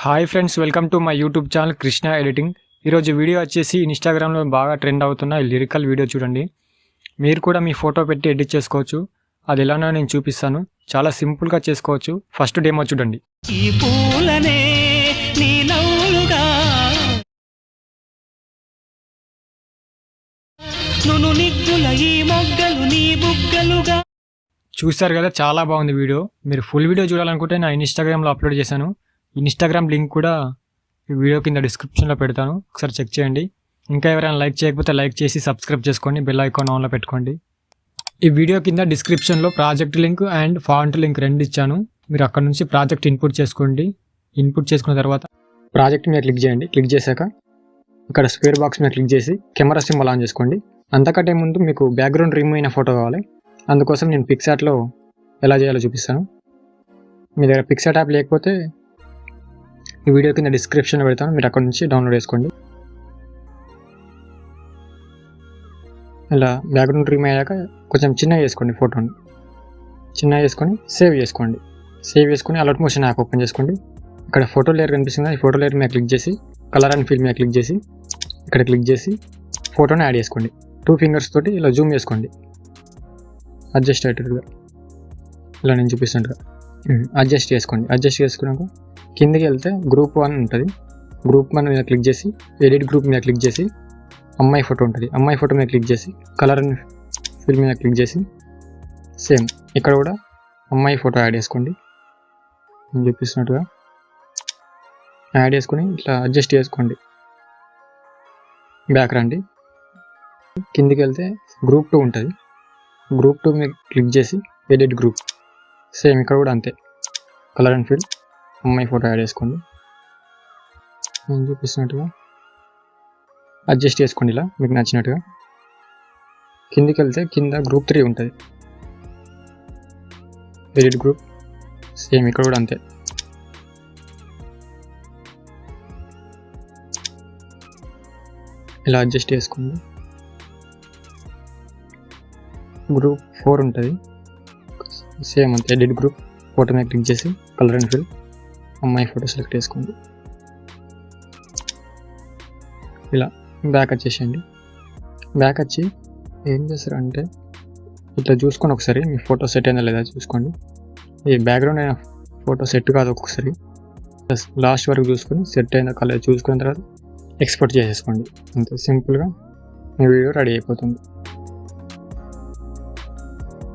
Hi friends, welcome to my YouTube channel Krishna editing. ఈరోజు video వచ్చేసి ఇన్స్టాగ్రామ్లో బాగా ట్రెండ్ అవుతున్న లిరికల్ వీడియో చూడండి. మీరు కూడా మీ ఫోటో పెట్టి ఎడిట్ చేసుకోవచ్చు. అది ఎలానో నేను చూపిస్తాను. చాలా సింపుల్గా చేసుకోవచ్చు. ఫస్ట్ డెమో చూడండి. ఈ పూలనే నీ నవ్వులుగా నును నిగ్గుల ఈ మొగ్గలు నీ బుగ్గలుగా. చూస్తారు కదా, చాలా బాగుంది వీడియో. మీరు ఫుల్ వీడియో చూడాలనుకుంటే నా ఇన్స్టాగ్రామ్లో అప్లోడ్ చేశాను. ఇన్స్టాగ్రామ్ లింక్ కూడా ఈ వీడియో కింద డిస్క్రిప్షన్లో పెడతాను, ఒకసారి చెక్ చేయండి. ఇంకా ఎవరైనా లైక్ చేయకపోతే లైక్ చేసి సబ్స్క్రైబ్ చేసుకోండి, బెల్ ఐకాన్ ఆన్లో పెట్టుకోండి. ఈ వీడియో కింద డిస్క్రిప్షన్లో project link and font link రెండు ఇచ్చాను. మీరు అక్కడ నుంచి ప్రాజెక్ట్ ఇన్పుట్ చేసుకోండి. ఇన్పుట్ చేసుకున్న తర్వాత ప్రాజెక్ట్ మీద క్లిక్ చేయండి. క్లిక్ చేశాక ఇక్కడ స్క్వేర్ బాక్స్ మీద క్లిక్ చేసి కెమెరా సింబల్ ఆన్ చేసుకోండి. అంతకంటే ముందు మీకు బ్యాక్గ్రౌండ్ రిమూవ్ అయిన ఫోటో కావాలి. అందుకోసం నేను పిక్సార్ట్లో ఎలా చేయాలో చూపిస్తాను. మీ దగ్గర పిక్సార్ట్ యాప్ లేకపోతే ఈ వీడియో కింద డిస్క్రిప్షన్లో పెడతాను, మీరు అక్కడ నుంచి డౌన్లోడ్ చేసుకోండి. ఇలా బ్యాక్గ్రౌండ్ రిమూవ్ అయ్యాక కొంచెం చిన్నగా చేసుకోండి, ఫోటోని చిన్నగా చేసుకొని సేవ్ చేసుకోండి. సేవ్ చేసుకొని అలర్ట్ మోషన్ యాప్ ఓపెన్ చేసుకోండి. ఇక్కడ ఫోటో లేయర్ కనిపిస్తుంది, ఈ ఫోటో లేయర్ మీద క్లిక్ చేసి కలర్ అండ్ ఫిల్ మీద క్లిక్ చేసి ఇక్కడ క్లిక్ చేసి ఫోటోని యాడ్ చేసుకోండి. 2 ఫింగర్స్ తోటి ఇలా జూమ్ చేసుకోండి, అడ్జస్ట్ అయ్యేటట్టుగా. ఇలా నేను చూపిస్తున్నట్టుగా అడ్జస్ట్ చేసుకోండి. అడ్జస్ట్ చేసుకున్నాక కిందికి వెళ్తే గ్రూప్ 1 ఉంటుంది. గ్రూప్ 1 మీద క్లిక్ చేసి ఎడిట్ గ్రూప్ మీద క్లిక్ చేసి అమ్మాయి ఫోటో ఉంటుంది. అమ్మాయి ఫోటో మీద క్లిక్ చేసి కలర్ అండ్ ఫిల్ మీద క్లిక్ చేసి సేమ్ ఇక్కడ కూడా అమ్మాయి ఫోటో యాడ్ చేసుకోండి. నేను చూపిస్తున్నట్టుగా యాడ్ చేసుకొని ఇట్లా అడ్జస్ట్ చేసుకోండి. బ్యాక్ రండి, కిందికి వెళ్తే గ్రూప్ 2 ఉంటుంది. గ్రూప్ 2 మీద క్లిక్ చేసి ఎడిట్ గ్రూప్, సేమ్ ఇక్కడ కూడా అంతే కలర్ అండ్ ఫిల్ అమ్మాయి ఫోటో యాడ్ చేసుకోండి. నేను చూపిస్తున్నట్టుగా అడ్జస్ట్ చేసుకోండి ఇలా మీకు నచ్చినట్టుగా. కిందికి వెళ్తే కింద గ్రూప్ 3 ఉంటుంది, ఎడిట్ గ్రూప్, సేమ్ ఇక్కడ కూడా అంతే. ఇలా అడ్జస్ట్ చేసుకోండి. గ్రూప్ 4 ఉంటుంది, సేమ్ అంతే ఎడిట్ గ్రూప్, ఫోటో మీద క్లిక్ చేసి కలర్ అండ్ ఫిల్ అమ్మాయి ఫోటో సెలెక్ట్ చేసుకోండి. ఇలా బ్యాక్ వచ్చేసేయండి. బ్యాక్ వచ్చి ఏం చేస్తారంటే ఇట్లా చూసుకొని ఒకసారి మీ ఫోటో సెట్ అయిందా లేదా చూసుకోండి. ఈ బ్యాక్గ్రౌండ్ అయిన ఫోటో సెట్ కాదు, ఒక్కొక్కసారి లాస్ట్ వరకు చూసుకొని సెట్ అయిందా కలర్ చూసుకున్న తర్వాత ఎక్స్పోర్ట్ చేసేసుకోండి. అంతే సింపుల్గా మీ వీడియో రెడీ అయిపోతుంది.